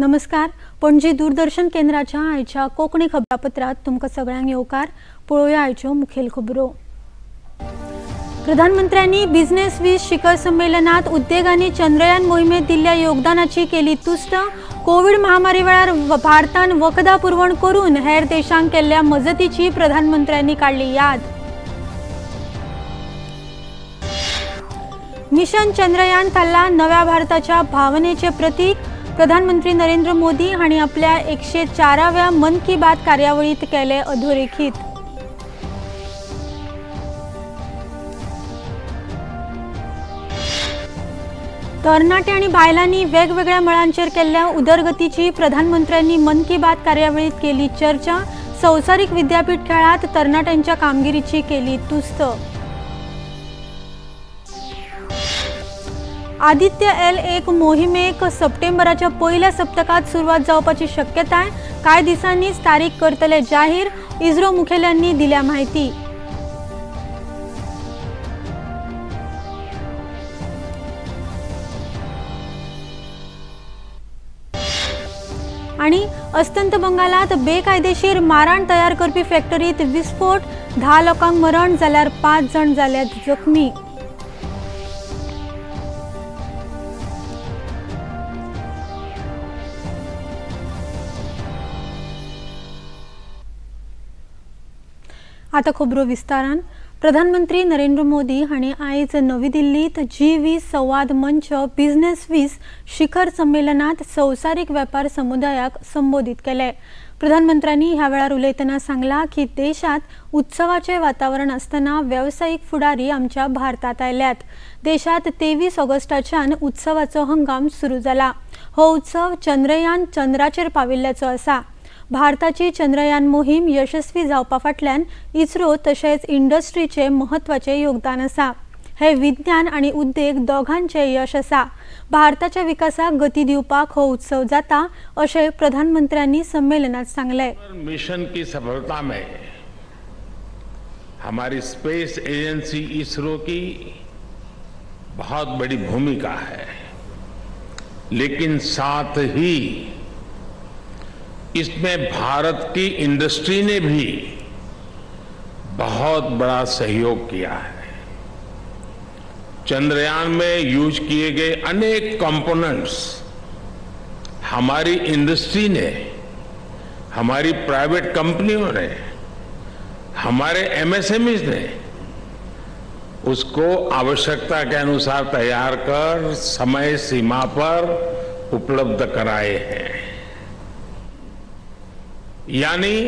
नमस्कार. पणजी दूरदर्शन केंद्राच्या आयच्या कोंकणी खबरापत्रात तुमकां सगळ्यांक येवकार. पळोवया आयच्यो मुखेल खबरो. प्रधानमंत्र्यांनी बिझनेस वीस शिखर संमेलनात उद्देगांनी चंद्रयान मोहिमेत दिल्ल्या योगदानाची केली तुस्त. कोविड महामारी वेळार भारतान वखदां पुरवण करून हेर देशांक केल्ल्या मजतीची प्रधानमंत्र्यांनी काढली याद. मिशन चंद्रयान थारला नव्या भारताच्या भावनेचे प्रतीक. प्रधानमंत्री नरेंद्र मोदी हांणी आपल्या 104व्या मन की बात कार्यावळीत केले अधोरेखित. तरणाटे आणि बायलांनी वेगवेगळ्या मळांचेर केल्ल्या उदरगतीची प्रधानमंत्र्यांनी मन की बात कार्यावळीत केली चर्चा. संवसारीक विद्यापीठ खेळात तरणाट्यांच्या कामगिरीची केली तुस्त. आदित्य L1 मोहिमेक सप्टेंबराच्या पहिल्या सप्तकात सुरुवात जावपाची शक्यताय. कांय दिसांनीच तारीख करतले जाहीर. इस्रो मुखेल्यांनी दिल्या माहिती. आणि अस्तंत बंगालात बेकायदेशीर माराण तयार करपी फॅक्टरीत विस्फोट. 10 लोकांक मरण जाल्यार 5 जण जाल्यात जखमी. आता खबरो विस्तारान. प्रधानमंत्री नरेंद्र मोदी हांणी आयज नवी दिल्लीत G20 संवाद मंच बिझनेस वीस शिखर संमेलनात संवसारीक वेपार समुदायाक संबोधित केले. प्रधानमंत्र्यांनी ह्या वेळार उलयतना सांगला की देशात उत्सवाचे वातावरण असताना व्यावसायिक फुडारी आमच्या भारतात आयल्यात. देशात 23 ऑगस्टाच्यान उत्सवाचो हंगाम सुरू जाला. हो उत्सव चंद्रयान चंद्राचेर पाविल्ल्याचो आसा. भारताची चंद्रयान मोहीम यशस्वी जावपा फाटल्यान इस्रो तशेंच इंडस्ट्रीचे महत्वाचे योगदान आसा. हे विज्ञान आणि उद्देग दोघांचे यश आसा. भारताच्या विकासाक गती दिवपाक हो उत्सव जाता अशें प्रधानमंत्र्यांनी संमेलनात सांगले. मिशन की सफलता में हमारी स्पेस एजेंसी इसरो की बहुत बड़ी भूमिका है, लेकिन साथ ही इसमें भारत की इंडस्ट्री ने भी बहुत बड़ा सहयोग किया है. चंद्रयान में यूज किए गए अनेक कंपोनेंट्स हमारी इंडस्ट्री ने, हमारी प्राइवेट कंपनियों ने, हमारे MSMEs ने उसको आवश्यकता के अनुसार तैयार कर समय सीमा पर उपलब्ध कराए हैं. यानी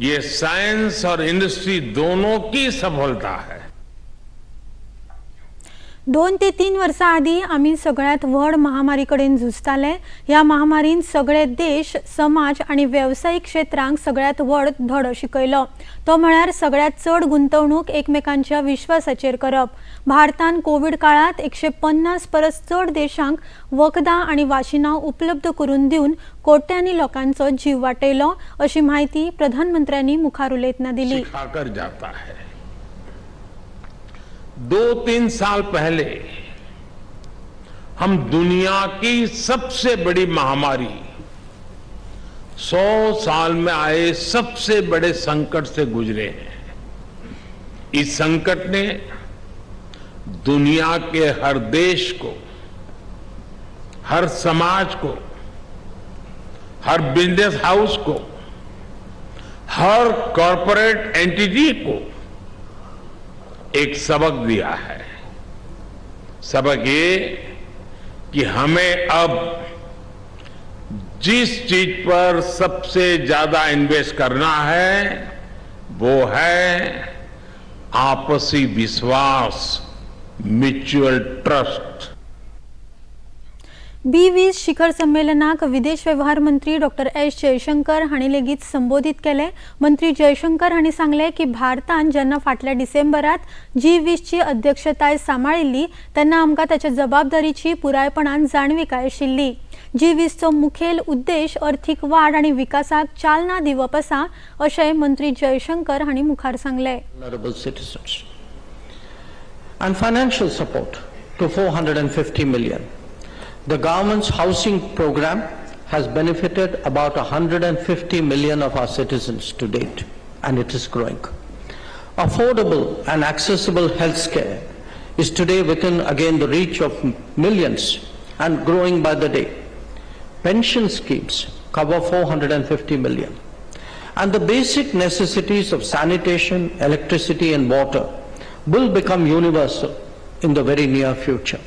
ये साइंस और इंडस्ट्री दोनों की सफलता है. 2 ते 3 वर्सां आदी आम्ही सगळ्यात व्हड महामारी कडेन झुजताले. ह्या महामारीन सगळे देश, समाज आणि व्यावसायिक क्षेत्रांक सगळ्यात व्हड धडो शिकयलो. तो म्हळ्यार सगळ्यात चड गुंतवणूक एकमेकांच्या विश्वासाचेर करप. भारतान कोविड काळात 150 परस चड देशांक वखदां आणि वाशिनां उपलब्ध करून दिवन कोट्यांनी लोकांचो जीव वाटयलो अशी माहिती प्रधानमंत्र्यांनी मुखार उलयतना दिली. 2-3 साल पहले हम दुनिया की सबसे बड़ी महामारी, 100 साल में आए सबसे बड़े संकट से गुजरे हैं. इस संकट ने दुनिया के हर देश को, हर समाज को, हर बिजनेस हाउस को, हर कॉरपोरेट एंटिटी को एक सबक दिया है. सबक ये कि हमें अब जिस चीज पर सबसे ज्यादा इन्वेस्ट करना है वो है आपसी विश्वास, म्युच्युअल ट्रस्ट. B20 शिखर संमेलनाक विदेश व्यवहार मंत्री डॉक्टर S जयशंकर हांणी लेगीत संबोधित केले. मंत्री जयशंकर हांणी सांगले की भारतान जेन्ना फाटल्या डिसेंबरात G20 ची अध्यक्षताय सांबाळिल्ली तेन्ना आमकां ताच्या जबाबदारीची पुरायपणान जाणविकाय आशिल्ली. G20 चो मुखेल उद्देश अर्थीक वाड आणि विकासाक चालना दिवप आसा अशें मंत्री जयशंकर हांणी मुखार सांगले. And financial support to 450 million. The government's housing program has benefited about 150 million of our citizens to date, and it is growing. Affordable and accessible healthcare is today within, again, the reach of millions and growing by the day. Pension schemes cover 450 million. And the basic necessities of sanitation, electricity and water will become universal in the very near future.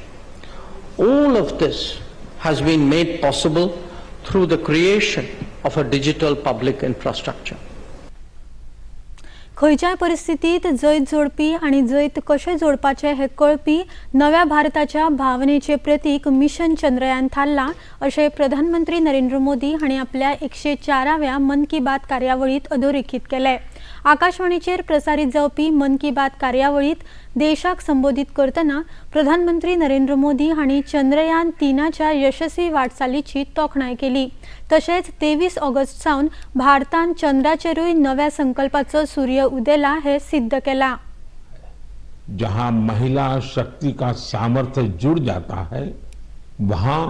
All of this has been made possible through the creation of a digital public infrastructure. खंयच्याय परिस्थितीत जैत जोडपी आणि जैत कशे जोडपाचे हे कळपी नव्या भारताच्या भावनेचे प्रतीक mission Chandrayaan थारला असे प्रधानमंत्री नरेंद्र मोदी हांणी आपल्या 104व्या मन की बात कार्यावळीत अधोरेखित केले. आकाशवाणीचेर प्रसारित जावपी मन की बात कार्यावळीत देशाक संबोधित करतना प्रधानमंत्री नरेंद्र मोदी हांणी चंद्रयान 3च्या यशस्वी वाटचालीची तोखणाय केली. तशेंच 23 ऑगस्ट सावन भारतान चंद्राचेरूय नव्या संकल्पाचो सूर्य उदेला हे सिद्ध केला. जहां महिला शक्ति का सामर्थ्य जुड़ जाता है, वहां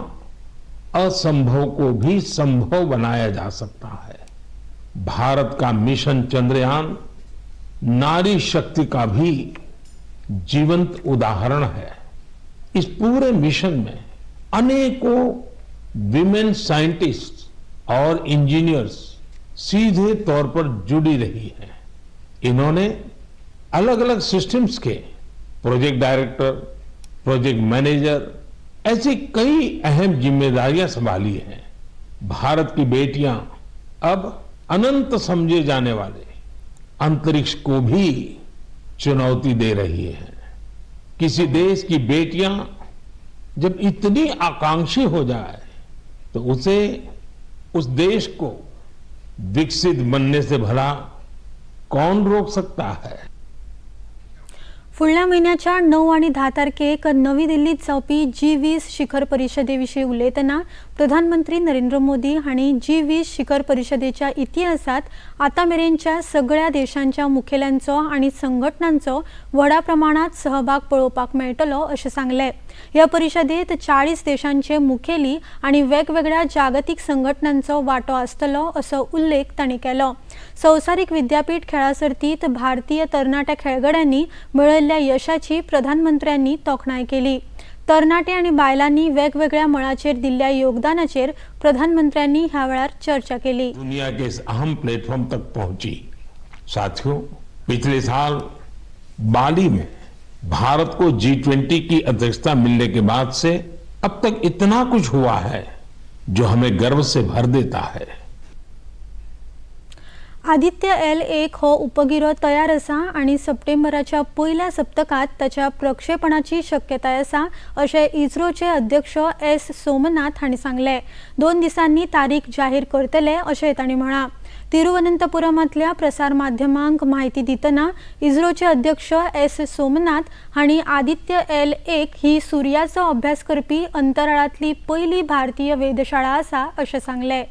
असंभव को भी संभव बनाया जा सकता है. भारत का मिशन चंद्रयान नारी शक्ति का भी जीवंत उदाहरण है. इस पूरे मिशन में अनेकों विमेन साइंटिस्ट और इंजीनियर्स सीधे तौर पर जुड़ी रही हैं. इन्होंने अलग अलग सिस्टम्स के प्रोजेक्ट डायरेक्टर, प्रोजेक्ट मैनेजर ऐसी कई अहम जिम्मेदारियां संभाली हैं. भारत की बेटियां अब अनंत समझे जाने वाले अंतरिक्ष को भी चुनौती दे रही है. किसी देश की बेटियां जब इतनी आकांक्षी हो जाए तो उसे उस देश को विकसित बनने से भला कौन रोक सकता है. फुडल्या महिन्याच्या 9 आणि 10 तारखेक नवी दिल्लीत जावपी G20 शिखर परिषदेविशीं उलयतना प्रधानमंत्री नरेंद्र मोदी हांणी G20 शिखर परिषदेच्या इतिहासात आतामेरेनच्या सगळ्या देशांच्या मुखेल्यांचो आणि संघटनांचो व्हडा प्रमाणात सहभाग पळोवपाक मेळटलो अशें सांगले. ह्या परिषदेत 40 देशांचे मुखेली आणि वेगवेगळ्या जागतिक संघटनांचो वांटो आसतलो असो उल्लेख तांणी केलो. संवसारीक विद्यापीठ खेळा सर्तीत भारतीय तरणाट्या खेळगड्यांनी मेळयल्ल्या यशाची प्रधानमंत्र्यांनी तोखणाय केली. तरणाटे आणि बायलांनी वेगवेगळ्या मळाचेर दिल्ल्या योगदानाचेर प्रधानमंत्र्यांनी ह्या वेळार चर्चा केली. दुनिया के इस अहम प्लेटफॉर्म तक पहुंची. साथियों, पिछले साल बाली में भारत को G20 की अध्यक्षता मिलने के बाद से अब तक इतना कुछ हुआ है जो हमें गर्व से भर देता है. आदित्य L1 हो उपगिरो तयार आसा आणि सप्टेंबराच्या पहिल्या सप्तकात त्याच्या प्रक्षेपणाची शक्यताय आसा अशें इस्रोचे अध्यक्ष S. सोमनाथ हांणी सांगले. 2 दिसांनी तारीख जाहीर करतले अशें तांणी म्हळां. तिरुवनंतपुरमांतल्या प्रसार माध्यमांक माहिती दितना इस्रोचे अध्यक्ष S. सोमनाथ हांणी आदित्य L1 ही सूर्याचो अभ्यास करपी अंतराळांतली पहिली भारतीय वेधशाळा आसा अशें सांगले.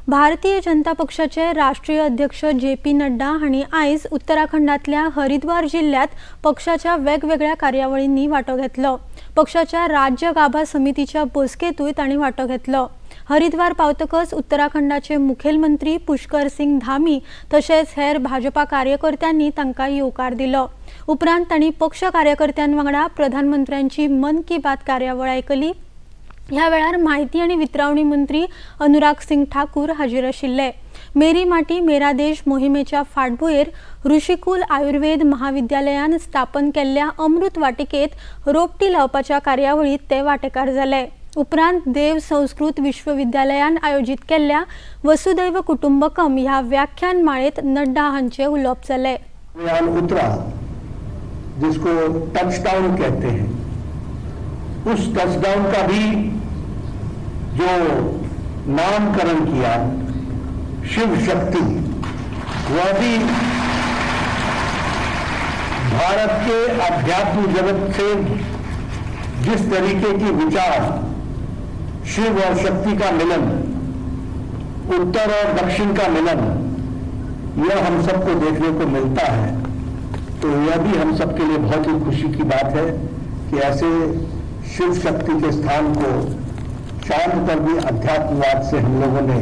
भारतीय जनता पक्षाचे राष्ट्रीय अध्यक्ष JP नड्डा हांणी आयज उत्तराखंडातल्या हरिद्वार जिल्ह्यात पक्षाच्या वेगवेगळ्या कार्यावळींनी वांटो घेतलो. पक्षाच्या राज्य गाभा समितीच्या बसकेतूय तांणी वांटो घेतलो. हरिद्वार पावतकच उत्तराखंडाचे मुखेलमंत्री पुष्कर सिंग धामी तशेंच हेर भाजपा कार्यकर्त्यांनी तांकां येवकार दिलो. उपरांत तांणी पक्ष कार्यकर्त्यांवांगडा प्रधानमंत्र्यांची मन की बात कार्यावळ आयकली. ह्या वेळार माहिती आणि वितरावणी मंत्री अनुराग सिंग ठाकूर हाजीर आशिल्ले. मेरी माटी मेरा देश मोहिमेच्या फाटभुंयेर ऋषिकुल आयुर्वेद महाविद्यालयान स्थापन केल्ल्या अमृत वाटिकेत रोपटी लावपाच्या कार्यावळीत ते वांटेकार जाले. उपरांत देव संस्कृत विश्वविद्यालयान आयोजित केल्ल्या वसुदैव कुटुंबकम ह्या व्याख्यान माळेत नड्डा हांचे उलोवप जाले. जिसको टचडाउन कहते हैं, उस टचडाउन का भी जो नामकरण किया शिव शक्ति, वह भी भारत के अध्यात्म जगत से जिस तरीके की विचार शिव और शक्ति का मिलन, उत्तर और दक्षिण का मिलन, यह हम सबको देखने को मिलता है. तो यह भी हम सबके लिए बहुत ही खुशी की बात है कि ऐसे शिव शक्ति के स्थान को चांद पर भी अध्यात्मवाद से हम लोगों ने,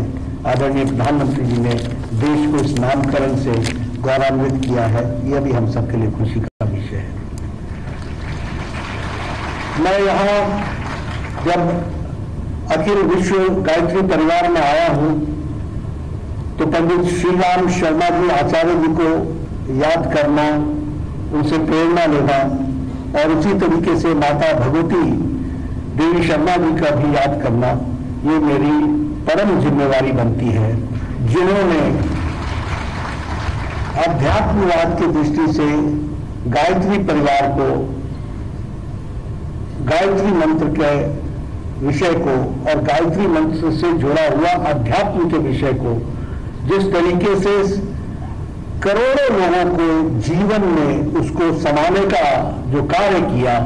आदरणीय प्रधानमंत्री जी ने देश को इस नामकरण से गौरवान्वित किया है। यह भी हम सबके लिए खुशी का विषय है। मैं यहाँ जब अखिल विश्व गायत्री परिवार में आया हूँ तो पंडित श्री राम शर्मा जी आचार्य जी को याद करना, उनसे प्रेरणा लेना और उसी तरीके से माता भगवती देवी शर्मा जी का भी याद करना, ये मेरी परम जिम्मेवारी बनती है, जिन्होंने अध्यात्मवाद की दृष्टि से गायत्री परिवार को, गायत्री मंत्र के विषय को और गायत्री मंत्र से जुड़ा हुआ अध्यात्म के विषय को जिस तरीके से करोड़ों लोगों को जीवन में उसको समाने का जो कार्य किया,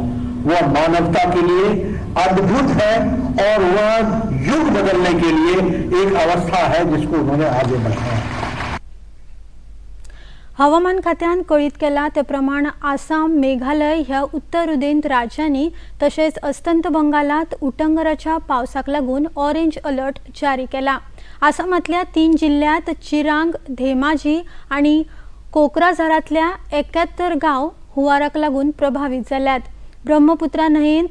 वह मानवता के लिए अद्भुत है और वह युग बदलने के लिए एक अवस्था है जिसको उन्होंने आगे बढ़ाया। हवामान खात्यान कळीत केला ते प्रमाण आसाम, मेघालय ह्या उत्तर उदेंत राज्यांनी तसेच अस्तंत बंगालात उटंगराच्या पावसाक लागून ऑरेंज अलर्ट जारी केला। आसामातल्या 3 जिल्ह्यात चिरांग, धेमाजी आणि कोकराझारातल्या 71 गाव हुवाराक लागून प्रभावित झाल्यात। ब्रह्मपुत्रा न्हंयेत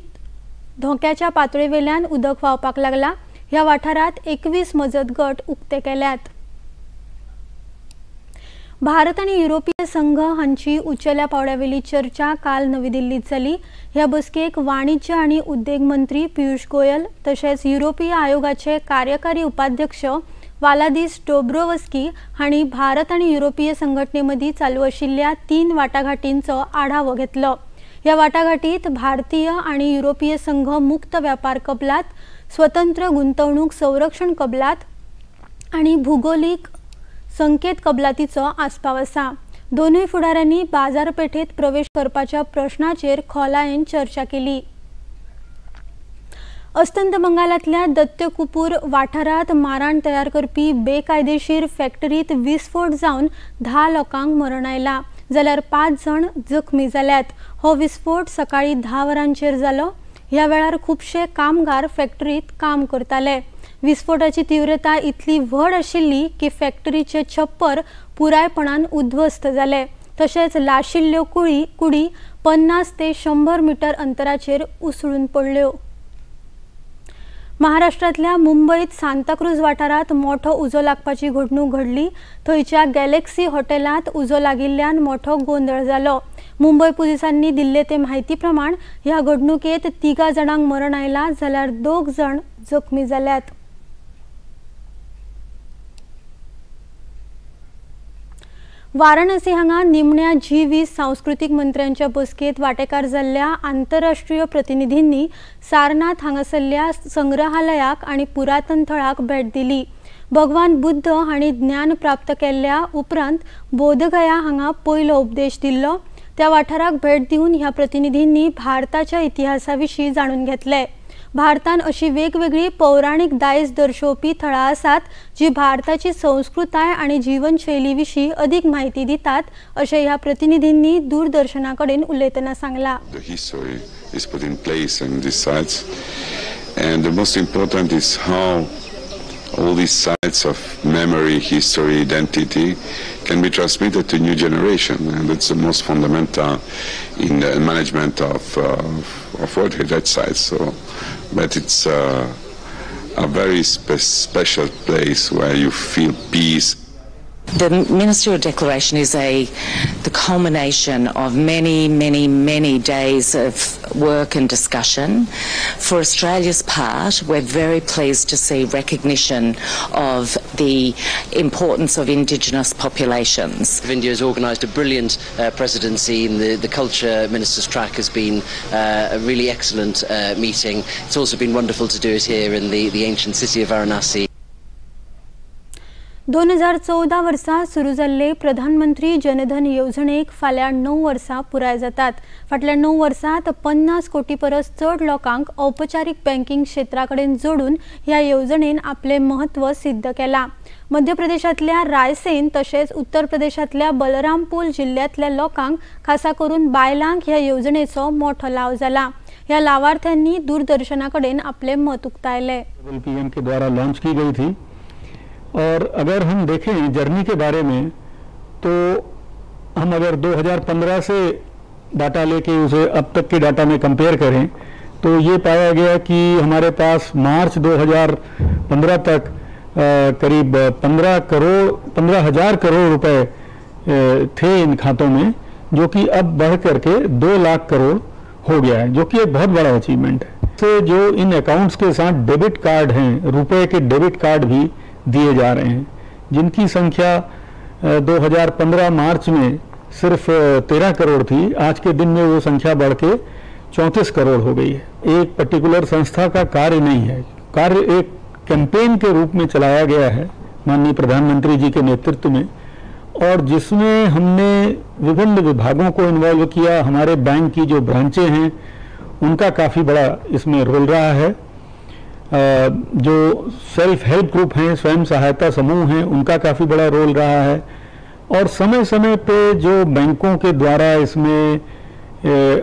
धोक्याच्या पातळीवेल्यान उदक व्हावपाक लागला। ह्या वाठारात 21 मजत गट उक्ते केल्यात। भारत आणि युरोपीय संघ हांची उंचेल्या पावड्यावेली चर्चा काल नवी दिल्लीत जाली। ह्या बसकेक वाणिज्य आणि उद्योग मंत्री पियुष गोयल तसेच युरोपीय आयोगाचे कार्यकारी उपाध्यक्ष वालादिस डोब्रोवस्की हांणी भारत आणि युरोपीय संघटनेमध्ये चालू आशिल्ल्या 3 वाटाघाटींचो आढावो घेतलो। या वाटाघाटीत भारतीय आणि युरोपीय संघ मुक्त व्यापार कबलात, स्वतंत्र गुंतवणूक संरक्षण कबलात आणि भूगोलिक संकेत कबलातीचो आस्पाव आसा। दोनूय फुडाऱ्यांनी बाजारपेठेत प्रवेश करपाच्या प्रश्नाचेर खोलायेन चर्चा केली। अस्तंत बंगालातल्या दत्तकुपूर वाठारात माराण तयार करपी बेकायदेशीर फॅक्टरीत विस्फोट जावन 10 लोकांक मरण आयला, जाल्यार 5 जण जखमी जाल्यात। हो विस्फोट सकाळी 10 वरांचेर जालो। ह्या वेळार खूबशे कामगार फॅक्टरीत काम करताले। विस्फोटाची तीव्रता इतली व्हड आशिल्ली की फॅक्टरीचे छप्पर पुरायपणान उद्ध्वस्त झाले, तसेच लाशिल्ल्यो कुडी 50 ते 100 मीटर अंतराचेर उसळून पडल्यो। महाराष्ट्रातल्या मुंबईत सांताक्रूज वाठारात मोठो उजो लागपाची घडणूक घडली। थंयच्या गॅलेक्सी हॉटेलात उजो लागिल्ल्यान मोठो गोंधळ जालो। मुंबई पुलिसांनी दिल्ले ते माहिती प्रमाण ह्या घडणुकेत 3 जणांक मरण आयला, जाल्यार 2 जण जखमी जाल्यात। वाराणसी हांगा निमण्या G20 सांस्कृतिक मंत्र्यांच्या बसकेत वांटेकार जाल्ल्या आंतरराष्ट्रीय प्रतिनिधींनी सारनाथ हांगासरल्या संग्रहालयाक आणि पुरातन थळाक भेट दिली। भगवान बुद्ध हांणी ज्ञान प्राप्त केल्ल्या उपरांत बोधगया हांगा पयलो उपदेश दिल्लो। त्या वाठाराक भेट दिवन ह्या प्रतिनिधींनी भारताच्या इतिहासाविशीं जाणून घेतले। भारतान अशी वेगवेगळी पौराणिक दायज दर्शवपी थळां आसात जी भारताची संस्कृताय आणि जीवनशैलीविशीं अधिक माहिती दितात, अशें ह्या प्रतिनिधींनी दूरदर्शनाकडेन उलयतना Sangla. The history is put in place in these sites, and the most important is how all these sites of memory, history, identity can be transmitted to new generation, and it's the most fundamental in the management of World Heritage Sites. So, but it's a very special place where you feel peace. The ministerial declaration is the culmination of many days of work and discussion. For Australia's part, we're very pleased to see recognition of the importance of Indigenous populations. India has organised a brilliant presidency, and the Culture Minister's track has been a really excellent meeting. It's also been wonderful to do it here in the ancient city of Varanasi. 2014 वर्सा सुरू जाल्ले प्रधानमंत्री जनधन येवजणेक फाल्यां 9 वर्सां पुराय जातात। फाटल्या 9 वर्सांत 50 कोटी परस चड लोकांक औपचारीक बँकिंग क्षेत्राकडेन जोडून ह्या येवजणेन आपले महत्व सिद्ध केला। मध्य प्रदेशातल्या रायसेन तसेच उत्तर प्रदेशातल्या बलरामपूर जिल्ह्यातल्या लोकांक खासा करून बायलांक ह्या येवजणेचो मोठो लाव जाला। या लाभार्थ्यांनी दूरदर्शनाकडेन आपले मत उक्तायले। पीएम के द्वारा लॉन्च की गई थी और अगर हम देखें जर्नी के बारे में तो हम अगर 2015 से डाटा लेके उसे अब तक के डाटा में कंपेयर करें तो ये पाया गया कि हमारे पास मार्च 2015 तक करीब 15,000 करोड़ रुपए थे इन खातों में, जो कि अब बढ़ करके 2 लाख करोड़ हो गया है, जो कि एक बहुत बड़ा अचीवमेंट है। से जो इन अकाउंट्स के साथ डेबिट कार्ड हैं, रुपए के डेबिट कार्ड भी दिए जा रहे हैं, जिनकी संख्या 2015 मार्च में सिर्फ 13 करोड़ थी, आज के दिन में वो संख्या बढ़ के 34 करोड़ हो गई है। एक पर्टिकुलर संस्था का कार्य नहीं है, कार्य एक कैंपेन के रूप में चलाया गया है माननीय प्रधानमंत्री जी के नेतृत्व में, और जिसमें हमने विभिन्न विभागों को इन्वॉल्व किया। हमारे बैंक की जो ब्रांचें हैं उनका काफ़ी बड़ा इसमें रोल रहा है, जो सेल्फ हेल्प ग्रुप हैं, स्वयं सहायता समूह हैं, उनका काफ़ी बड़ा रोल रहा है, और समय समय पे जो बैंकों के द्वारा इसमें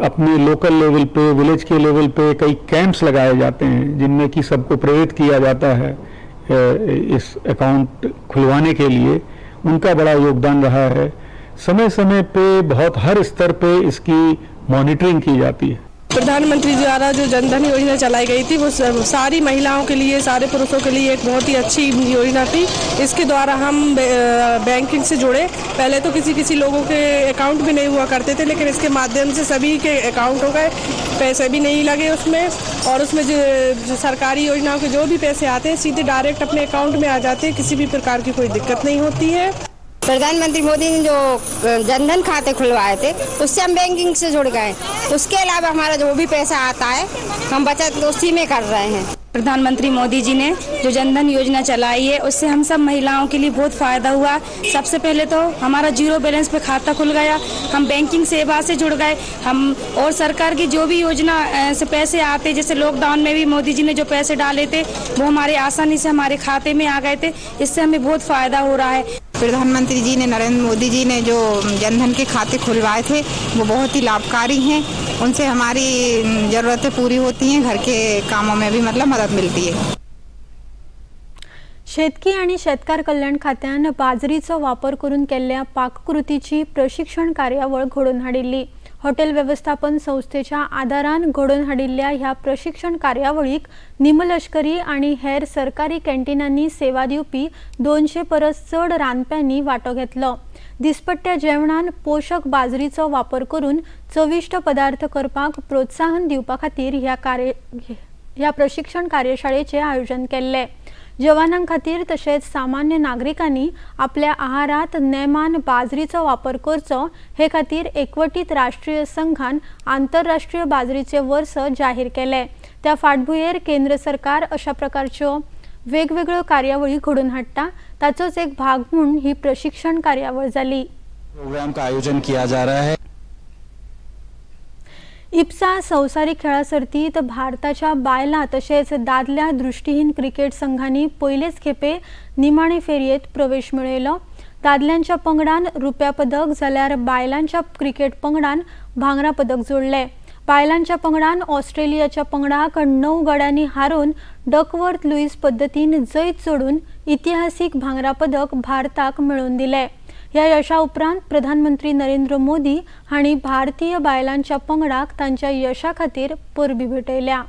अपने लोकल लेवल पे, विलेज के लेवल पे कई कैंप्स लगाए जाते हैं जिनमें कि सबको प्रेरित किया जाता है इस अकाउंट खुलवाने के लिए, उनका बड़ा योगदान रहा है। समय समय पे बहुत हर स्तर पे इसकी मॉनिटरिंग की जाती है। प्रधानमंत्री द्वारा जो जनधन योजना चलाई गई थी वो सारी महिलाओं के लिए, सारे पुरुषों के लिए एक बहुत ही अच्छी योजना थी। इसके द्वारा हम बैंकिंग से जुड़े। पहले तो किसी लोगों के अकाउंट भी नहीं हुआ करते थे, लेकिन इसके माध्यम से सभी के अकाउंट हो गए, पैसे भी नहीं लगे उसमें, और उसमें जो सरकारी योजनाओं के जो भी पैसे आते हैं सीधे डायरेक्ट अपने अकाउंट में आ जाते हैं, किसी भी प्रकार की कोई दिक्कत नहीं होती है। प्रधानमंत्री मोदी ने जो जनधन खाते खुलवाए थे उससे हम बैंकिंग से जुड़ गए। उसके अलावा हमारा जो भी पैसा आता है हम बचत उसी में कर रहे हैं। प्रधानमंत्री मोदी जी ने जो जनधन योजना चलाई है उससे हम सब महिलाओं के लिए बहुत फ़ायदा हुआ। सबसे पहले तो हमारा 0 बैलेंस पे खाता खुल गया, हम बैंकिंग सेवा से जुड़ गए। हम और सरकार की जो भी योजना से पैसे आते, जैसे लॉकडाउन में भी मोदी जी ने जो पैसे डाले थे वो हमारे आसानी से हमारे खाते में आ गए थे, इससे हमें बहुत फ़ायदा हो रहा है। प्रधानमंत्री जी ने, नरेंद्र मोदी जी ने जो जनधन के खाते खुलवाए थे वो बहुत ही लाभकारी हैं। उनसे हमारी ज़रूरतें पूरी होती हैं, घर के कामों में भी मतलब मदद मिलती है। शेतकी आणि शेतकार कल्याण खात्यान बाजरीचो वापर करून केल्ल्या पाककृतीची प्रशिक्षण कार्यावळ घडोवन हाडिल्ली। हॉटेल व्यवस्थापन संस्थेच्या आदारान घडोवन हाडिल्ल्या ह्या प्रशिक्षण कार्यावळीक निमलष्करी आणि हेर सरकारी कॅन्टीनांनी सेवा दिवपी 200 परस चड रांदप्यांनी वांटो घेतलो। दिसपट्ट्या जेवणान पोषक बाजरीचो वापर करून चविष्ट पदार्थ करपाक प्रोत्साहन दिवपा खातीर ह्या प्रशिक्षण कार्यशाळेचे आयोजन केल्ले। जवानां खातीर तशेंच सामान्य नागरिकांनी आपल्या आहारात नेमान बाजरीचो वापर करचो हे खातीर एकवटीत राष्ट्रीय संघान आंतरराष्ट्रीय बाजरीचे वर्स जाहीर केले। त्या फाटभुंयेर केंद्र सरकार अशा प्रकारच्यो वेगवेगळ्यो कार्यावळी घडोवन हाडटा, ताचोच एक भाग म्हणून ही प्रशिक्षण कार्यावळ जाली। प्रोग्राम का आयोजन किया जा रहा है। इप्सा संवसारीक खेळा सर्तीत भारताच्या बायलां तशेंच दादल्या दृष्टिहीन क्रिकेट संघांनी पयलेच खेपे निमाणे फेरयेत प्रवेश मेळयलो। दादल्यांच्या पंगडान रुप्या पदक जाल्यार बायलांच्या क्रिकेट पंगडान भांगरा पदक जोडले। बायलांच्या पंगडान ऑस्ट्रेलियाच्या पंगडाक 9 गड्यांनी हारोवन डकवर्थ लुईस पद्दतीन जैत जोडून इतिहासीक भांगरा पदक भारताक मेळोवन दिले। ह्या यशा उपरांत प्रधानमंत्री नरेंद्र मोदी हांणी भारतीय बायलांच्या पंगडाक तांच्या यशा खातीर परबी भेटयल्या।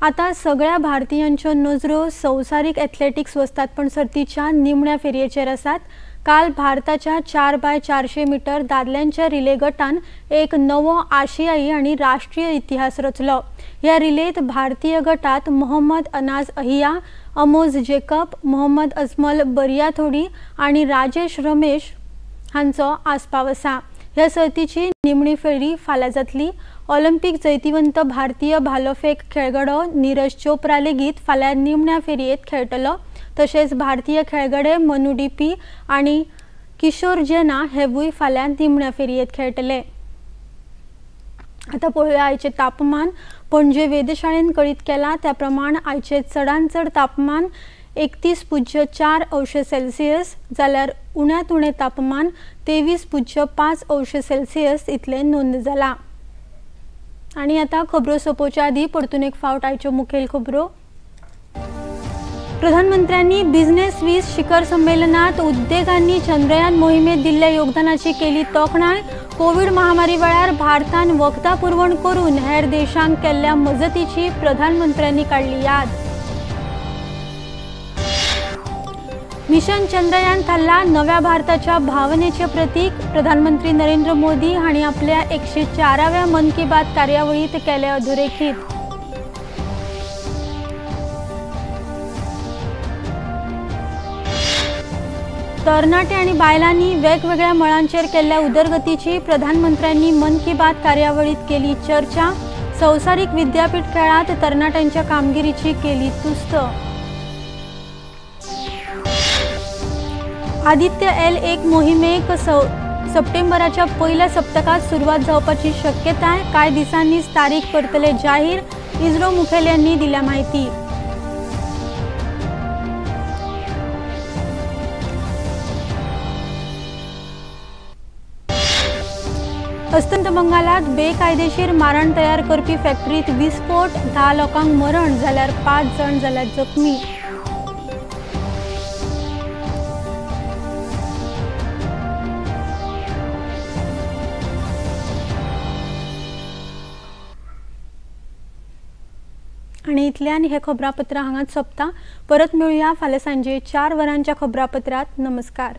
आता सगळ्या भारतीयांच्यो नजरो संवसारीक एथलेटिक्स वस्तादपण सर्तीच्या निमण्या फेरयेचेर आसात। काल भारताच्या 4x400 मीटर दादल्यांच्या रिले गटान एक नवो आशियाई आणि राष्ट्रीय इतिहास रचलो। ह्या रिलेत भारतीय गटात मोहम्मद अनाज अहिया, अमोज जेकब, मोहम्मद अजमल बरियाथोडी आणि राजेश रमेश हांचो आस्पाव आसा। ह्या सर्तीची निमणी फेरी फाल्यां जातली। ऑलिंपिक जैतिवंत भारतीय भालोफेक खेळगडो नीरज चोप्रा लेगीत फाल्यां निमण्या फेरयेत खेळटलो। तशेंच भारतीय खेळगडे मनु डीपी आणि किशोर जेना हेवूय फाल्यां निमण्या फेरयेत खेळटले। आता पळोवया आयचे तापमान। पणजे वेधशाळेन कळीत केला त्या प्रमाण आयचे चडांत चड तापमान 31.4 अंश सेल्सियस जाल्यार उण्यांत उणें तापमान 23.5 अंश सेल्सियस इतलें नोंद जाला। आणि आता खबरो सोपोवच्या आदी परतून एक फावट आयच्यो मुखेल खबरो। प्रधानमंत्र्यांनी बिझनेस वीस शिखर संमेलनात उद्देगांनी चंद्रयान मोहिमेत दिल्ल्या योगदानाची केली तोखणाय। कोविड महामारी वेळार भारतान वखदां पुरवण करून हेर देशांक केल्ल्या मजतीची प्रधानमंत्र्यांनी काढली याद। मिशन चंद्रयान थारला नव्या भारताच्या भावनेचे प्रतीक। प्रधानमंत्री नरेंद्र मोदी हांणी आपल्या 104व्या मन की बात कार्यावळीत केले अधोरेखित। तरणाटे आणि बायलांनी वेगवेगळ्या मळांचेर केल्ल्या उदरगतीची प्रधानमंत्र्यांनी मन की बात कार्यावळीत केली चर्चा। संवसारीक विद्यापीठ खेळात तरणाट्यांच्या कामगिरीची केली तुस्त। आदित्य L1 मोहिमेक सप्टेंबराच्या पहिल्या सप्तकात सुरुवात जावपाची शक्यताय। कांय दिसांनीच तारीख करतले जाहीर, इस्रो मुखेल्यांनी दिल्या माहिती। अस्तंत बंगालात बेकायदेशीर मारण तयार करपी फॅक्टरीत विस्फोट, 10 लोकांक मरण जाल्यार 5 जण जाल्यात जखमी। आणि इतल्यान हे खबरापत्र हांगाच सोंपता। परत मेळुया फाल्यां सांजे 4 वरांच्या खबरापत्रात। नमस्कार।